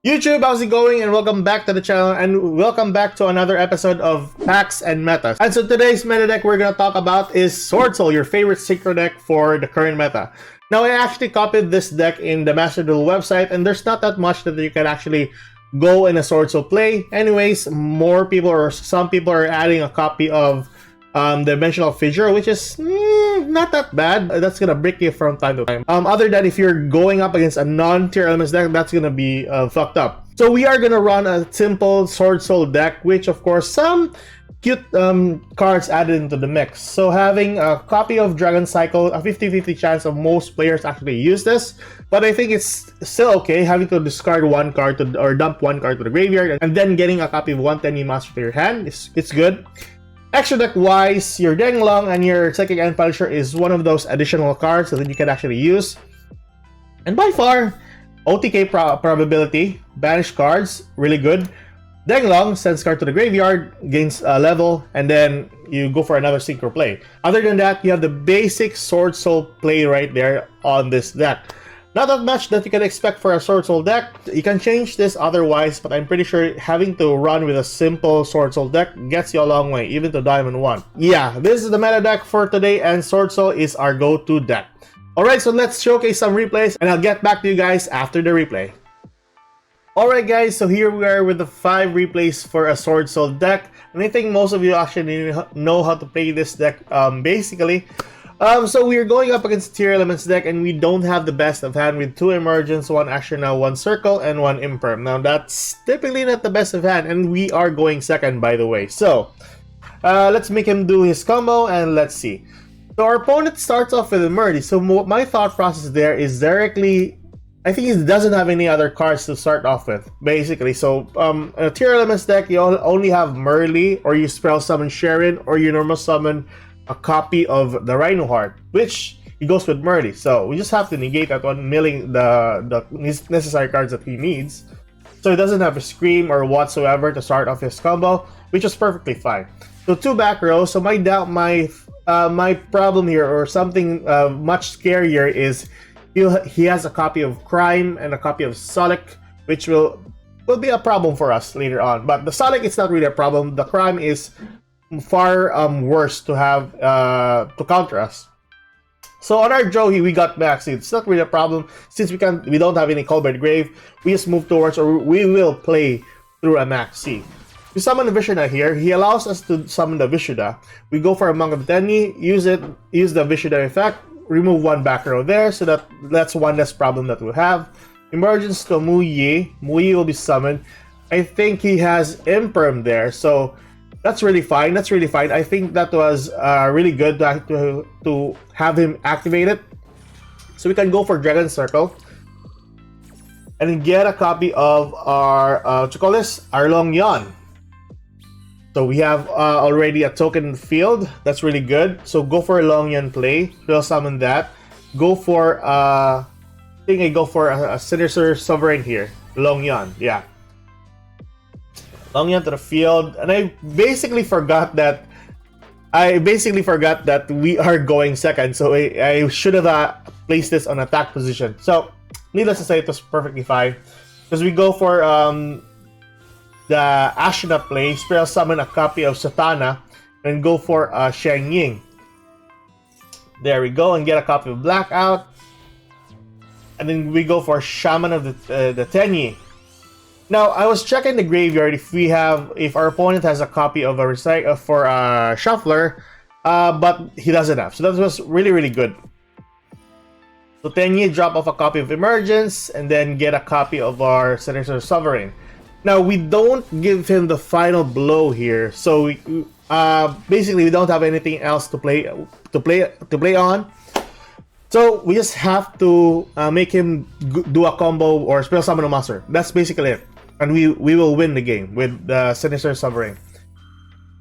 YouTube, how's it going? And welcome back to the channel, and welcome back to another episode of Packs and Metas. And so today's meta deck we're going to talk about is Swordsouls, your favorite synchro deck for the current meta. Now, I actually copied this deck in the Master Duel website, and there's not that much that you can actually go in a Swordsouls play. Anyways, more people or some people are adding a copy of Dimensional Fissure, which is not that bad. That's gonna break you from time to time. Other than if you're going up against a non-tier elements deck, that's gonna be fucked up. So we are gonna run a simple Swordsouls deck, which of course some cute cards added into the mix. So having a copy of Dragon Cycle, a 50-50 chance of most players actually use this, but I think it's still okay having to discard one card or dump one card to the graveyard and then getting a copy of 110 Master to your hand. It's good. Extra deck wise, your Denglong and your Psychic End Punisher is one of those additional cards that you can actually use. And by far, OTK probability, banish cards, really good. Denglong sends card to the graveyard, gains a level, and then you go for another synchro play. Other than that, you have the basic Swordsouls play right there on this deck. Not that much that you can expect for a Swordsouls deck. You can change this otherwise, but I'm pretty sure having to run with a simple Swordsouls deck gets you a long way, even to Diamond 1. Yeah, this is the meta deck for today, and Swordsouls is our go-to deck. Alright, so let's showcase some replays, and I'll get back to you guys after the replay. Alright guys, so here we are with the 5 replays for a Swordsouls deck, and I think most of you actually know how to play this deck basically. So we're going up against tier elements deck, and we don't have the best of hand with 2 emergence, 1 Asherna, 1 circle, and 1 imperm. Now that's typically not the best of hand, and we are going second, by the way. So let's make him do his combo, and let's see. So our opponent starts off with a Murdy. So my thought process there is directly, I think he doesn't have any other cards to start off with, basically. So a tier elements deck, you only have Merly, or you spell summon Sharon, or you normal summon a copy of the Rhino Heart, which he goes with Murdy. So we just have to negate that one, milling the necessary cards that he needs. So he doesn't have a Scream or whatsoever to start off his combo, which is perfectly fine. So 2 back rows. So my problem here, or something much scarier, is he has a copy of Crime and a copy of Solic, which will be a problem for us later on. But the Solic is not really a problem. The Crime is far worse to have to counter us. So on our draw, we got Max. It's not really a problem since we don't have any Colbert Grave. We just move towards, or we will play through a Max C. We summon the Vishuda here. He allows us to summon the Vishuda. We go for a Monk of Tenni, use the Vishuda effect, remove 1 back row there, so that's one less problem that we have. Emergence to Muyi. Muyi will be summoned. I think he has Imperm there, so that's really fine. That's really fine. I think that was really good to have him activated. So we can go for Dragon Circle and then get a copy of our our Long Yon. So we have already a token in the field. That's really good. So go for a Long Yon play. We'll summon that. Go for I think I go for a Sinister Sovereign here. Long Yon, yeah. Long Yon to the field, and I basically forgot that we are going second, so I should have placed this on attack position. So needless to say, it was perfectly fine because we go for the Asherna play, spell summon a copy of Satana, and go for Shang Ying. There we go, and get a copy of Blackout, and then we go for Shaman of the Tenyi. Now, I was checking the graveyard if our opponent has a copy of a Shuffler, but he doesn't have. So that was really, really good. So Tenyi drop off a copy of Emergence and then get a copy of our Sinister Sovereign. Now, we don't give him the final blow here, so basically we don't have anything else to play on. So we just have to make him do a combo or spell summon a monster. That's basically it. And we will win the game with the Sinister Sovereign.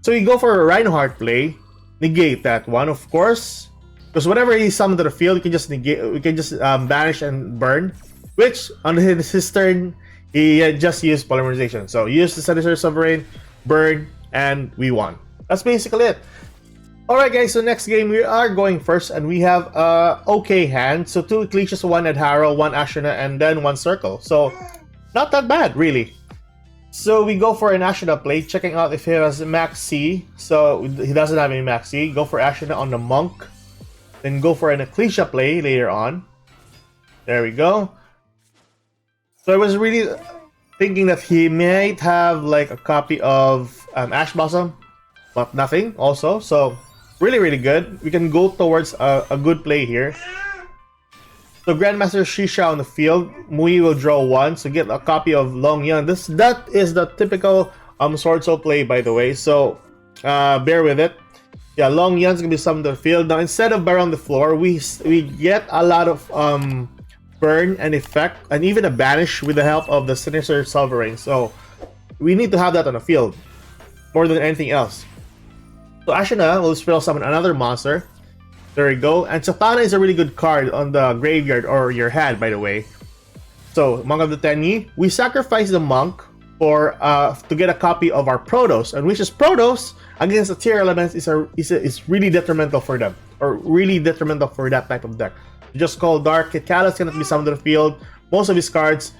So we go for a Reinhardt play, negate that one, of course, because whenever he summoned to the field, we can just banish and burn. Which on his turn, he just used Polymerization. So use the Sinister Sovereign, burn, and we won. That's basically it. Alright guys, so next game we are going first, and we have okay hand. So 2 Ecclesias, 1 Adharo, 1 Asherna, and then 1 Circle. So not that bad, really. So we go for an Ashina play, checking out if he has Max C. So he doesn't have any Max C. Go for Ashina on the Monk. Then go for an Ecclesia play later on. There we go. So I was really thinking that he might have like a copy of Ash Blossom, but nothing also. So really, really good. We can go towards a good play here. So Grandmaster Shisha on the field, Mui will draw 1, so get a copy of Long Yan. That is the typical Swordsouls play, by the way. So bear with it. Yeah, Long Yan's gonna be summoned to the field. Now instead of Bar on the floor, we get a lot of burn and effect, and even a banish with the help of the Sinister Sovereign. So we need to have that on the field more than anything else. So Ashina will spell summon another monster. There we go. And Satana is a really good card on the graveyard or your hand, by the way. So, Monk of the Tenyi, we sacrifice the Monk for to get a copy of our Protos, and which is Protos against the tier elements is really detrimental for them, or really detrimental for that type of deck. Just call Dark. Catalyst cannot be summoned to the field. Most of his cards,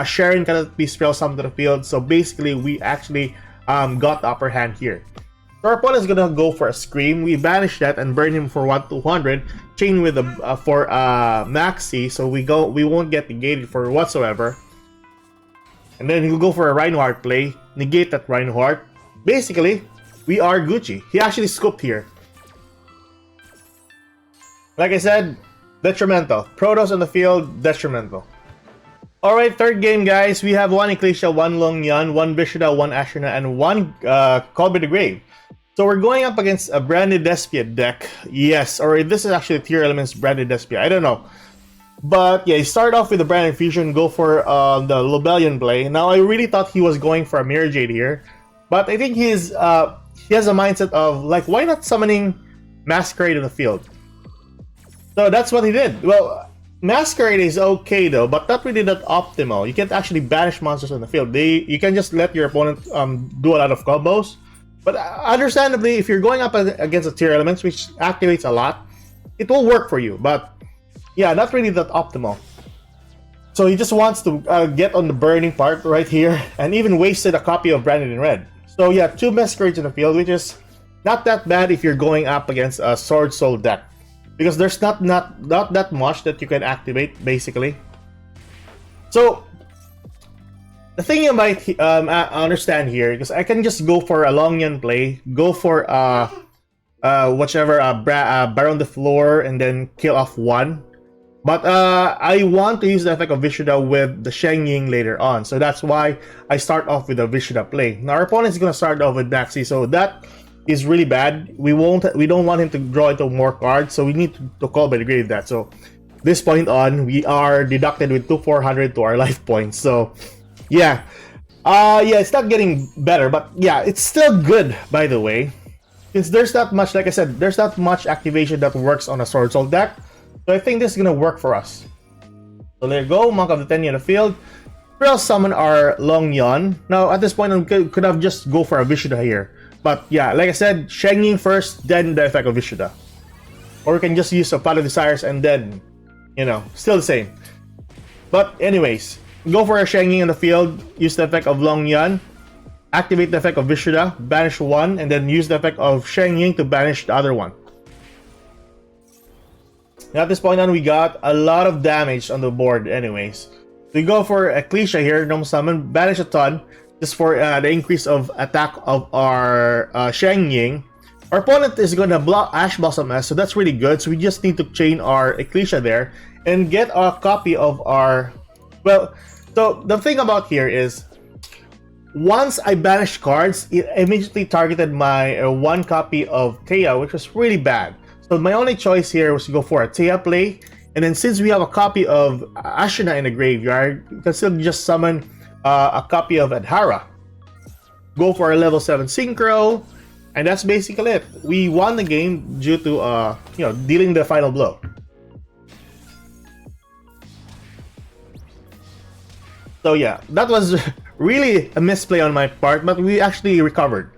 Sharon cannot be spell summoned to the field. So basically, we actually got the upper hand here. So our opponent is gonna go for a Scream. We banish that and burn him for 1/200. Chain with the for Maxi, so we won't get negated for whatsoever. And then he'll go for a Reinhardt play, negate that Reinhardt. Basically, we are Gucci. He actually scooped here. Like I said, detrimental. Protoss on the field, detrimental. Alright, third game, guys. We have 1 Ecclesia, 1 Long Yan, 1 Vishada, 1 Ashina, and 1 Called by the Grave. So we're going up against a Branded Despia deck. Yes, or this is actually Tier Elements Branded Despia. I don't know. But yeah, you start off with the Branded Fusion, go for the Lobelian play. Now, I really thought he was going for a Mirror Jade here. But I think he has a mindset of, like, why not summoning Masquerade in the field? So that's what he did. Well, Masquerade is okay though, but not really that optimal. You can't actually banish monsters on the field. You can just let your opponent do a lot of combos. But understandably, if you're going up against the tier elements, which activates a lot, it will work for you. But yeah, not really that optimal. So he just wants to get on the burning part right here, and even wasted a copy of Branded in Red. So yeah, 2 Masquerades in the field, which is not that bad if you're going up against a Swordsouls deck. Because there's not that much that you can activate, basically. So the thing you might understand here, because I can just go for a Long Yan play, go for whichever Bar on the floor, and then kill off 1. But I want to use the effect of Vishada with the Sheng Ying later on, so that's why I start off with a Vishada play. Now our opponent is gonna start off with Maxi, so that is really bad. We don't want him to draw into more cards, so we need to call by the grave that. So this point on, we are deducted with 400 to our life points. So yeah, it's not getting better, but yeah, it's still good, by the way. Since there's not much, like I said, there's not much activation that works on a Swordsouls deck. So I think this is gonna work for us. So there you go, Monk of the Tenyi in the field. We'll summon our Long Yan. Now at this point, I could have just go for a Vishada here. But yeah, like I said, Sheng Ying first, then the effect of Vishada. Or we can just use a Pot of Desires and then, you know, still the same. But anyways, go for a Sheng Ying in the field, use the effect of Long Yan, activate the effect of Vishada, banish 1, and then use the effect of Sheng Ying to banish the other one. Now at this point on, we got a lot of damage on the board anyways. We go for Ecclesia here, no summon, banish a ton, just for the increase of attack of our Sheng Ying. Our opponent is going to block Ash Blossom S, so that's really good. So we just need to chain our Ecclesia there and get a copy of our... Well, so the thing about here is, once I banished cards, it immediately targeted my 1 copy of Thea, which was really bad. So my only choice here was to go for a Thea play. And then since we have a copy of Ashina in the graveyard, you can still just summon a copy of Adhara. Go for a level 7 Synchro, and that's basically it. We won the game due to dealing the final blow. So yeah, that was really a misplay on my part, but we actually recovered.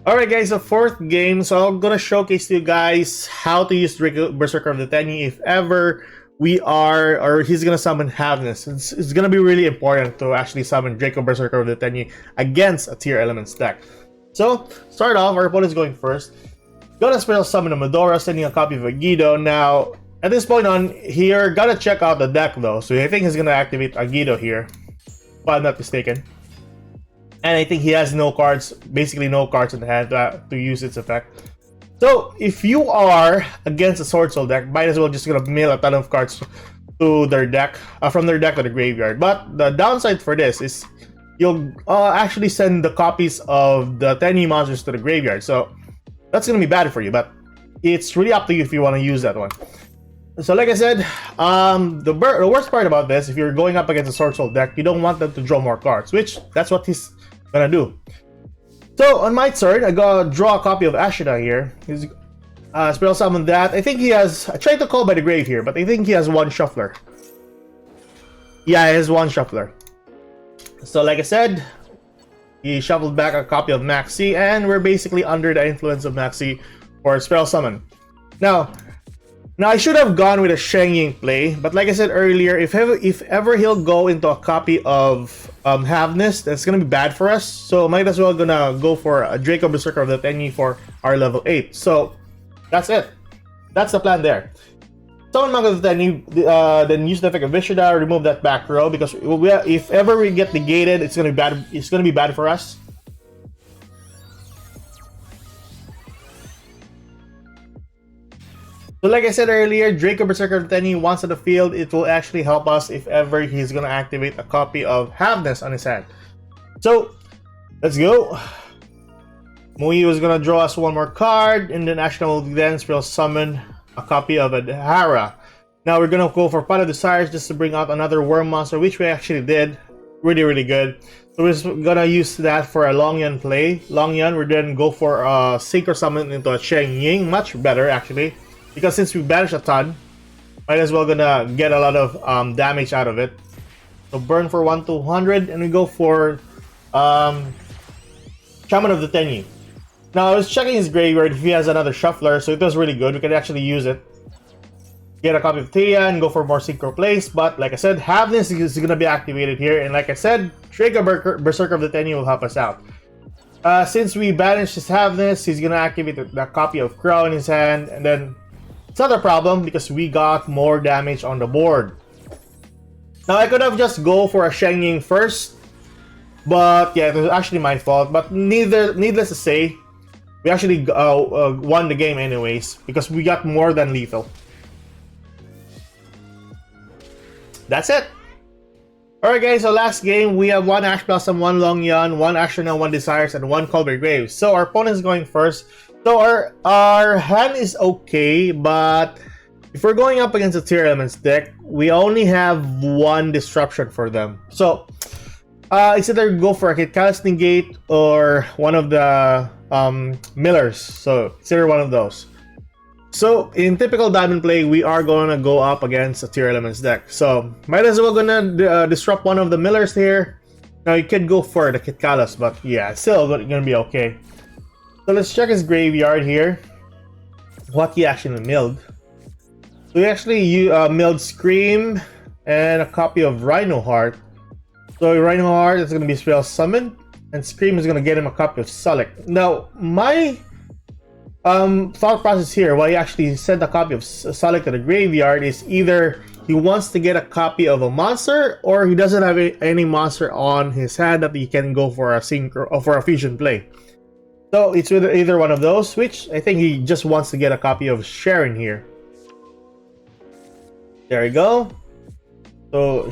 Alright guys, the 4th game, so I'm gonna showcase to you guys how to use Berserker of the Tenyi if ever he's gonna summon Havness. It's gonna be really important to actually summon Draco Berserker of the Tenyi against a tier elements deck. So, start off, our opponent's going first. Gonna spell summon a Medora, sending a copy of a Guido. Now, at this point on here, gotta check out the deck though. So I think he's gonna activate a Guido here, if I'm not mistaken. And I think he has no cards, basically no cards in hand to use its effect. So if you are against a Swordsouls deck, might as well just gonna mail a ton of cards to their deck, from their deck to the graveyard. But the downside for this is you'll actually send the copies of the Tenyi monsters to the graveyard. So that's gonna be bad for you, but it's really up to you if you want to use that one. So like I said, the worst part about this, if you're going up against a Swordsouls deck, you don't want them to draw more cards, which that's what he's gonna do. So on my turn, I gotta draw a copy of Ashina here. He's spell summon that. I think he has. I tried to call by the grave here, but I think he has one shuffler. Yeah, he has one shuffler. So like I said, he shuffled back a copy of Maxi, and we're basically under the influence of Maxi for spell summon. Now I should have gone with a Sheng Ying play, but like I said earlier, if ever he'll go into a copy of Havness, that's gonna be bad for us. So might as well gonna go for a Draco Berserker of the Tenyi for our level 8. So that's it. That's the plan there. Summon Monk of the Tenyi, then use the effect of Vishada, remove that back row, because if ever we get negated, it's gonna be bad. It's gonna be bad for us. So like I said earlier, Draco Berserker of the Tenyi once on the field, it will actually help us if ever he's gonna activate a copy of Havness on his hand. So let's go. Mui was gonna draw us one more card, and then Ashna will then spell summon a copy of Adhara. Now we're gonna go for Pot of Desires just to bring out another worm monster, which we actually did. Really good. So we're just gonna use that for a Longyan play. Longyan, we're then go for a Synchro Summon into a Sheng Ying, much better actually. Because since we banished a ton, might as well gonna get a lot of damage out of it. So burn for 1/200, and we go for Shaman of the Tenyi. Now I was checking his graveyard if he has another shuffler, so it was really good. We could actually use it. Get a copy of Tia and go for more synchro plays. But like I said, Havness is gonna be activated here, and like I said, Draco Berserker of the Tenyi will help us out. Since we banished his Havness, he's gonna activate the copy of Crow in his hand, and then it's not a problem because we got more damage on the board. Now I could have just go for a Sheng Ying first, but yeah, it was actually my fault. But needless to say, we actually won the game anyways because we got more than lethal. That's it. Alright guys, so last game we have one Ash Blossom, one Longyan, one Ashina, one Desires, and one Colbert Graves. So our opponent is going first. So our hand is okay, but if we're going up against a tier elements deck, we only have one disruption for them. So it's either go for a Kitkalis Negate or one of the Millers. So it's either one of those. So in typical diamond play, we are gonna go up against a tier elements deck. So might as well gonna disrupt one of the Millers here. Now you could go for the Kitkalis, but yeah, it's still gonna be okay. So let's check his graveyard here. What he actually milled. So he actually milled Scream and a copy of Rhino Heart. So Rhino Heart is going to be spell summoned, and Scream is going to get him a copy of Sulek. Now my thought process here, why he actually sent a copy of Sulek to the graveyard, is either he wants to get a copy of a monster, or he doesn't have any monster on his hand that he can go for a synchro or for a fusion play. So it's either one of those, which I think he just wants to get a copy of Sharon here. There we go. So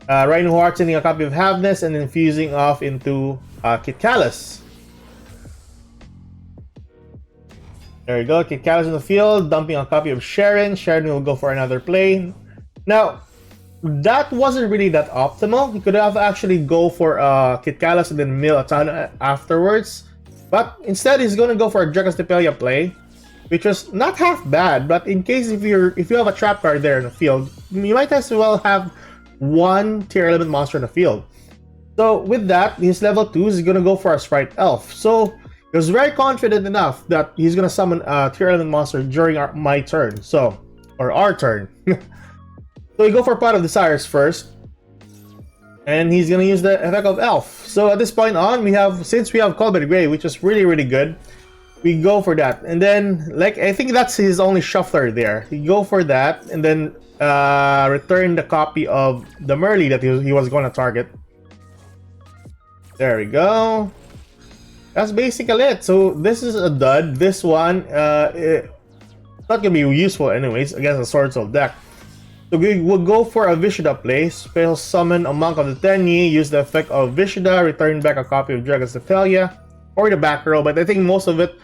Rhino Heart sending a copy of Havness and then fusing off into Kitkalis. There we go, Kitkalis in the field, dumping a copy of Sharon. Sharon will go for another play. Now, that wasn't really that optimal. He could have actually go for Kitkalis and then mill a ton afterwards. But instead, he's going to go for a Dracostepelia play, which was not half bad. But in case if you have a trap card there in the field, you might as well have one tier element monster in the field. So with that, his level 2 is going to go for a Sprite Elf. So he was very confident enough that he's going to summon a tier element monster during my turn. So, or our turn. So we go for Pot of Desires first. And he's gonna use the effect of Elf. So at this point on, since we have Colbert Gray, which is really, really good, we go for that. And then, like, I think that's his only shuffler there. You go for that, and then return the copy of the Merly that he was going to target. There we go. That's basically it. So this is a dud. This one, it's not gonna be useful anyways against a Swordsouls deck. So we will go for a Vishida play. Special summon a Monk of the Tenyi, use the effect of Vishida, return back a copy of Dragon's Natalia, or the back row, but I think most of it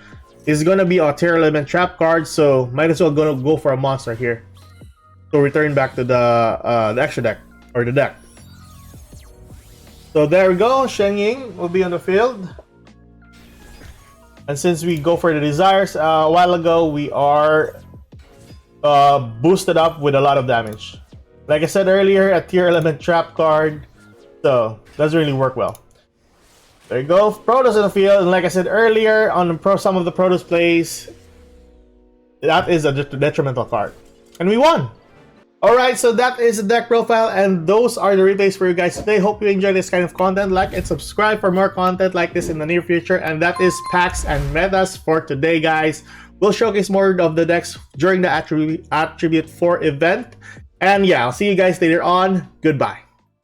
is gonna be a Terror Element trap card, so might as well go for a monster here. So return back to the extra deck, or the deck. So there we go, Shen Ying will be on the field. And since we go for the Desires a while ago, we are boosted up with a lot of damage. Like I said earlier, a Tier Element trap card, so doesn't really work well. There you go, Protoss in the field, and like I said earlier, on some of the Protoss plays, that is a detrimental card. And we won! Alright, so that is the deck profile, and those are the replays for you guys today. Hope you enjoy this kind of content. Like and subscribe for more content like this in the near future. And that is packs and metas for today, guys. We'll showcase more of the decks during the Attribute 4 event. And yeah, I'll see you guys later on. Goodbye.